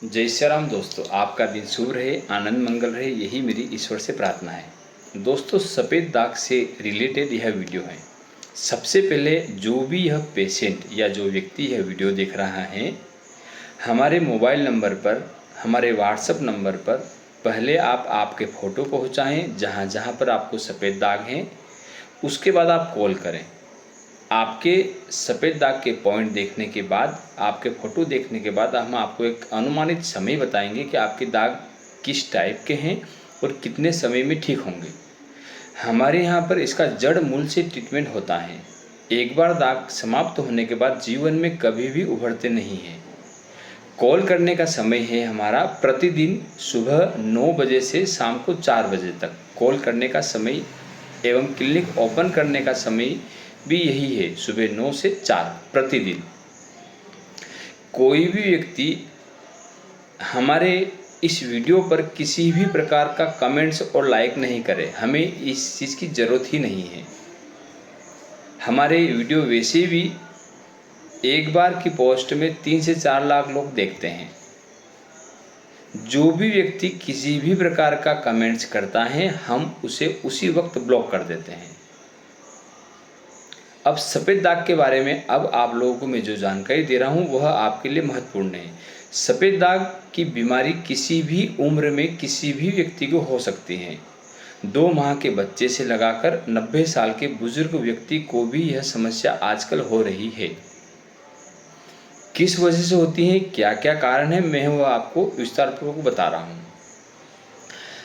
जय श्री राम दोस्तों, आपका दिन शुभ रहे, आनंद मंगल रहे, यही मेरी ईश्वर से प्रार्थना है। दोस्तों, सफ़ेद दाग से रिलेटेड यह वीडियो है। सबसे पहले जो भी यह पेशेंट या जो व्यक्ति यह वीडियो देख रहा है, हमारे मोबाइल नंबर पर, हमारे व्हाट्सएप नंबर पर पहले आप आपके फ़ोटो पहुँचाएँ जहाँ जहाँ पर आपको सफ़ेद दाग हैं। उसके बाद आप कॉल करें। आपके सफ़ेद दाग के पॉइंट देखने के बाद, आपके फ़ोटो देखने के बाद हम आपको एक अनुमानित समय बताएंगे कि आपके दाग किस टाइप के हैं और कितने समय में ठीक होंगे। हमारे यहाँ पर इसका जड़ मूल से ट्रीटमेंट होता है। एक बार दाग समाप्त होने के बाद जीवन में कभी भी उभरते नहीं हैं। कॉल करने का समय है हमारा प्रतिदिन सुबह 9 बजे से शाम को 4 बजे तक कॉल करने का समय एवं क्लिनिक ओपन करने का समय भी यही है, सुबह 9 से 4 प्रतिदिन। कोई भी व्यक्ति हमारे इस वीडियो पर किसी भी प्रकार का कमेंट्स और लाइक नहीं करे, हमें इस चीज़ की ज़रूरत ही नहीं है। हमारे वीडियो वैसे भी एक बार की पोस्ट में 3 से 4 लाख लोग देखते हैं। जो भी व्यक्ति किसी भी प्रकार का कमेंट्स करता है, हम उसे उसी वक्त ब्लॉक कर देते हैं। अब सफ़ेद दाग के बारे में अब आप लोगों को मैं जो जानकारी दे रहा हूँ वह आपके लिए महत्वपूर्ण है। सफ़ेद दाग की बीमारी किसी भी उम्र में किसी भी व्यक्ति को हो सकती है। 2 माह के बच्चे से लगाकर 90 साल के बुजुर्ग व्यक्ति को भी यह समस्या आजकल हो रही है। किस वजह से होती है, क्या क्या कारण है, मैं वह आपको विस्तारपूर्वक बता रहा हूँ।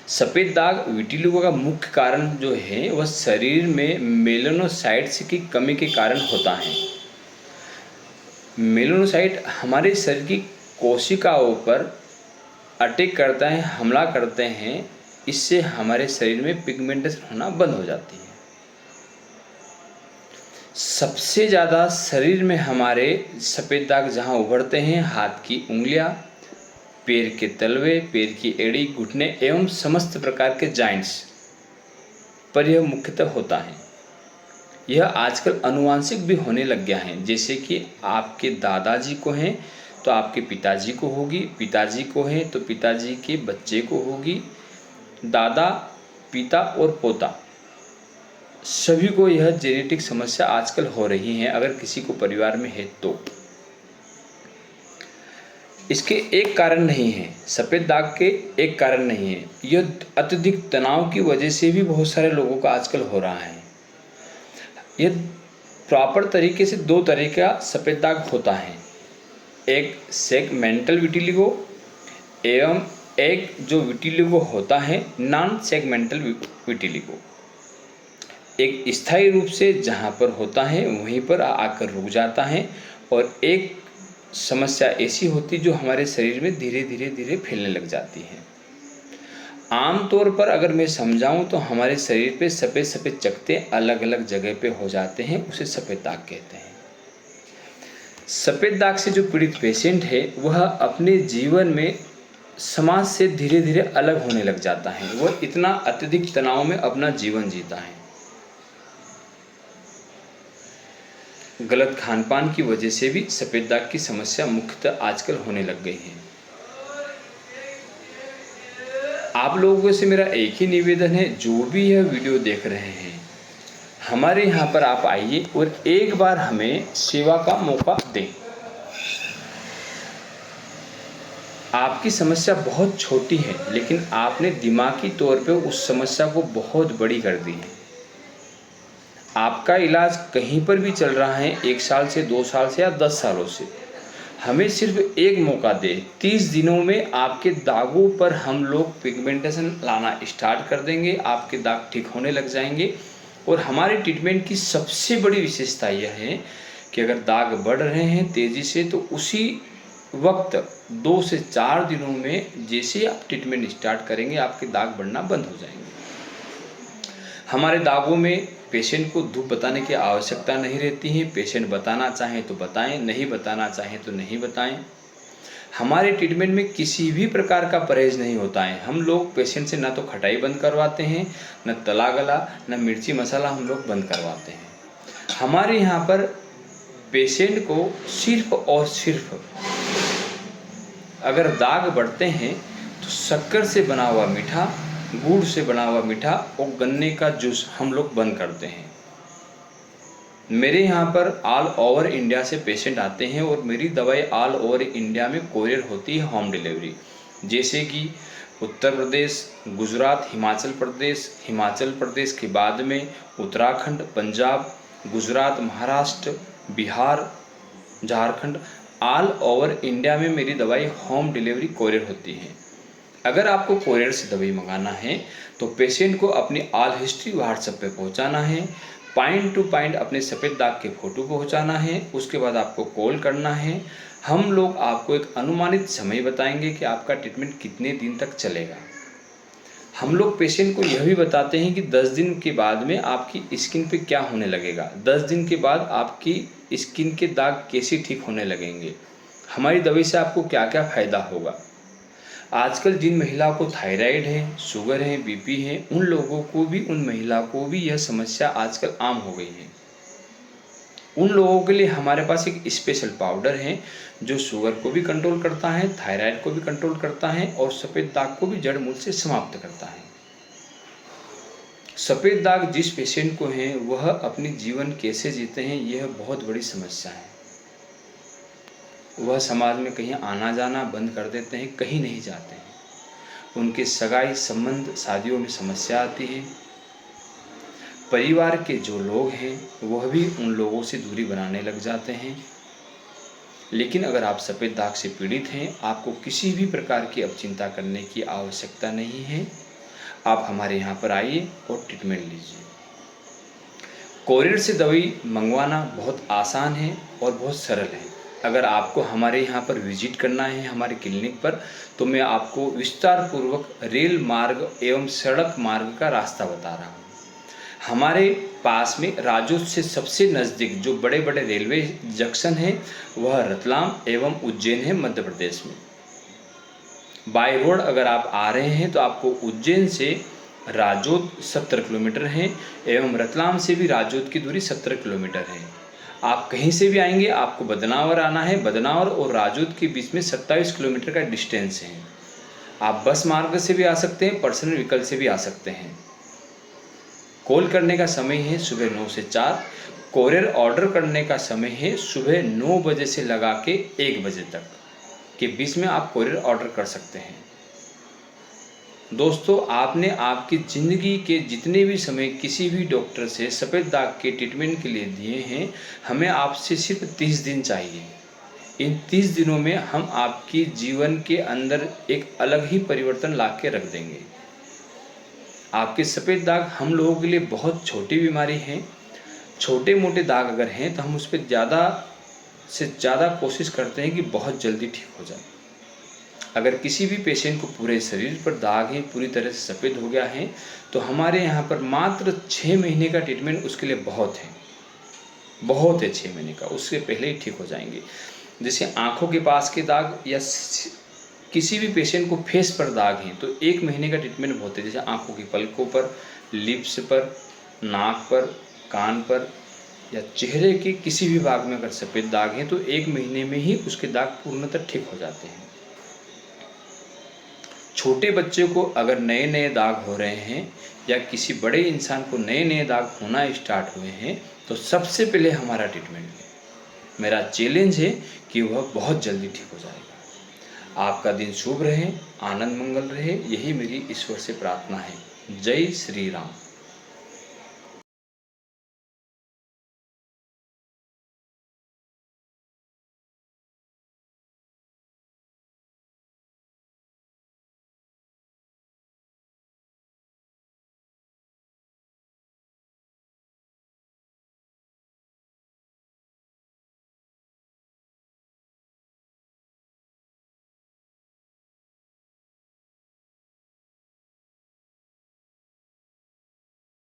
सफ़ेद दाग विटिलिगो का मुख्य कारण जो है वह शरीर में मेलानोसाइट्स की कमी के कारण होता है। मेलानोसाइट हमारे शरीर की कोशिकाओं पर अटैक करता है, हमला करते हैं। इससे हमारे शरीर में पिगमेंटेशन होना बंद हो जाती है। सबसे ज़्यादा शरीर में हमारे सफ़ेद दाग जहाँ उभरते हैं, हाथ की उंगलियाँ, पैर के तलवे, पैर की एड़ी, घुटने एवं समस्त प्रकार के जॉइंट्स पर यह मुख्यतः होता है। यह आजकल आनुवांशिक भी होने लग गया है। जैसे कि आपके दादाजी को हैं तो आपके पिताजी को होगी, पिताजी को हैं तो पिताजी के बच्चे को होगी, दादा, पिता और पोता सभी को यह जेनेटिक समस्या आजकल हो रही है, अगर किसी को परिवार में है तो। इसके एक कारण नहीं है, सफ़ेद दाग के एक कारण नहीं है। यह अत्यधिक तनाव की वजह से भी बहुत सारे लोगों का आजकल हो रहा है। यह प्रॉपर तरीके से 2 तरह का सफ़ेद दाग होता है, एक सेगमेंटल विटिलिगो एवं एक जो विटिलिगो होता है नॉन सेगमेंटल विटिलिगो। एक स्थायी रूप से जहाँ पर होता है वहीं पर आकर रुक जाता है, और एक समस्या ऐसी होती जो हमारे शरीर में धीरे धीरे फैलने लग जाती है। आमतौर पर अगर मैं समझाऊं तो हमारे शरीर पे सफ़ेद सफ़ेद चकत्ते अलग अलग जगह पे हो जाते हैं, उसे सफ़ेद दाग कहते हैं। सफ़ेद दाग से जो पीड़ित पेशेंट है वह अपने जीवन में समाज से धीरे धीरे अलग होने लग जाता है। वह इतना अत्यधिक तनाव में अपना जीवन जीता है। गलत खान पान की वजह से भी सफ़ेद दाग की समस्या मुख्यतः आजकल होने लग गई है। आप लोगों से मेरा एक ही निवेदन है, जो भी यह वीडियो देख रहे हैं, हमारे यहाँ पर आप आइए और एक बार हमें सेवा का मौका दें। आपकी समस्या बहुत छोटी है, लेकिन आपने दिमागी तौर पे उस समस्या को बहुत बड़ी कर दी है। आपका इलाज कहीं पर भी चल रहा है, 1 साल से, 2 साल से या 10 सालों से। हमें सिर्फ एक मौका दे, 30 दिनों में आपके दागों पर हम लोग पिगमेंटेशन लाना स्टार्ट कर देंगे। आपके दाग ठीक होने लग जाएंगे। और हमारे ट्रीटमेंट की सबसे बड़ी विशेषता यह है कि अगर दाग बढ़ रहे हैं तेज़ी से तो उसी वक्त 2 से 4 दिनों में जैसे आप ट्रीटमेंट स्टार्ट करेंगे आपके दाग बढ़ना बंद हो जाएंगे। हमारे दागों में पेशेंट को धूप बताने की आवश्यकता नहीं रहती है। पेशेंट बताना चाहें तो बताएं, नहीं बताना चाहें तो नहीं बताएं। हमारे ट्रीटमेंट में किसी भी प्रकार का परहेज नहीं होता है। हम लोग पेशेंट से ना तो खटाई बंद करवाते हैं, न तला गला, न मिर्ची मसाला हम लोग बंद करवाते हैं। हमारे यहाँ पर पेशेंट को सिर्फ और सिर्फ अगर दाग बढ़ते हैं तो शक्कर से बना हुआ मीठा, गुड़ से बना हुआ मीठा और गन्ने का जूस हम लोग बंद करते हैं। मेरे यहाँ पर ऑल ओवर इंडिया से पेशेंट आते हैं और मेरी दवाई ऑल ओवर इंडिया में कोरियर होती है, होम डिलीवरी। जैसे कि उत्तर प्रदेश, गुजरात, हिमाचल प्रदेश के बाद में Uttarakhand, Punjab, Gujarat, Maharashtra, Bihar, Jharkhand, all over India में मेरी दवाई होम डिलीवरी कोरियर होती है। अगर आपको कोरियर से दवाई मंगाना है तो पेशेंट को अपनी ऑल हिस्ट्री व्हाट्सएप पे पहुंचाना है, पॉइंट टू पॉइंट अपने सफ़ेद दाग के फ़ोटो पहुंचाना है, उसके बाद आपको कॉल करना है। हम लोग आपको एक अनुमानित समय बताएंगे कि आपका ट्रीटमेंट कितने दिन तक चलेगा। हम लोग पेशेंट को यह भी बताते हैं कि 10 दिन के बाद में आपकी स्किन पे क्या होने लगेगा, 10 दिन के बाद आपकी स्किन के दाग कैसे ठीक होने लगेंगे, हमारी दवाई से आपको क्या क्या फ़ायदा होगा। आजकल जिन महिलाओं को थायराइड है, शुगर है, बीपी है, उन लोगों को भी, उन महिला को भी यह समस्या आजकल आम हो गई है। उन लोगों के लिए हमारे पास एक स्पेशल पाउडर है जो शुगर को भी कंट्रोल करता है, थायराइड को भी कंट्रोल करता है और सफ़ेद दाग को भी जड़ मूल से समाप्त करता है। सफ़ेद दाग जिस पेशेंट को है वह अपनी जीवन कैसे जीते हैं, यह बहुत बड़ी समस्या है। वह समाज में कहीं आना जाना बंद कर देते हैं, कहीं नहीं जाते हैं। उनके सगाई संबंध शादियों में समस्या आती है। परिवार के जो लोग हैं वह भी उन लोगों से दूरी बनाने लग जाते हैं। लेकिन अगर आप सफ़ेद दाग से पीड़ित हैं, आपको किसी भी प्रकार की अब चिंता करने की आवश्यकता नहीं है। आप हमारे यहाँ पर आइए और ट्रीटमेंट लीजिए। कोरियर से दवाई मंगवाना बहुत आसान है और बहुत सरल है। अगर आपको हमारे यहाँ पर विजिट करना है हमारे क्लिनिक पर, तो मैं आपको विस्तार पूर्वक रेल मार्ग एवं सड़क मार्ग का रास्ता बता रहा हूँ। हमारे पास में राजोद से सबसे नज़दीक जो बड़े बड़े रेलवे जंक्शन हैं वह रतलाम एवं उज्जैन है, मध्य प्रदेश में। बाय रोड अगर आप आ रहे हैं तो आपको उज्जैन से राजोद 70 किलोमीटर है एवं रतलाम से भी राजोद की दूरी 70 किलोमीटर है। आप कहीं से भी आएंगे, आपको बदनावर आना है। बदनावर और राजोद के बीच में 27 किलोमीटर का डिस्टेंस है। आप बस मार्ग से भी आ सकते हैं, पर्सनल व्हीकल से भी आ सकते हैं। कॉल करने का समय है सुबह 9 से 4। कोरियर ऑर्डर करने का समय है सुबह 9 बजे से लगा के 1 बजे तक के बीच में आप कोरियर ऑर्डर कर सकते हैं। दोस्तों, आपने आपकी ज़िंदगी के जितने भी समय किसी भी डॉक्टर से सफ़ेद दाग के ट्रीटमेंट के लिए दिए हैं, हमें आपसे सिर्फ 30 दिन चाहिए। इन 30 दिनों में हम आपकी जीवन के अंदर एक अलग ही परिवर्तन ला के रख देंगे। आपके सफ़ेद दाग हम लोगों के लिए बहुत छोटी बीमारी है। छोटे मोटे दाग अगर हैं तो हम उस पर ज़्यादा से ज़्यादा कोशिश करते हैं कि बहुत जल्दी ठीक हो जाए। अगर किसी भी पेशेंट को पूरे शरीर पर दाग है, पूरी तरह से सफ़ेद हो गया है, तो हमारे यहाँ पर मात्र 6 महीने का ट्रीटमेंट उसके लिए बहुत है। 6 महीने का, उससे पहले ही ठीक हो जाएंगे। जैसे आँखों के पास के दाग या किसी भी पेशेंट को फेस पर दाग हैं तो 1 महीने का ट्रीटमेंट बहुत है। जैसे आँखों की पलकों पर, लिप्स पर, नाक पर, कान पर या चेहरे के किसी भी भाग में अगर सफ़ेद दाग हैं तो 1 महीने में ही उसके दाग पूर्णतः ठीक हो जाते हैं। छोटे बच्चे को अगर नए नए दाग हो रहे हैं या किसी बड़े इंसान को नए नए दाग होना स्टार्ट हुए हैं तो सबसे पहले हमारा ट्रीटमेंट लें। मेरा चैलेंज है कि वह बहुत जल्दी ठीक हो जाएगा। आपका दिन शुभ रहे, आनंद मंगल रहे, यही मेरी ईश्वर से प्रार्थना है। जय श्री राम।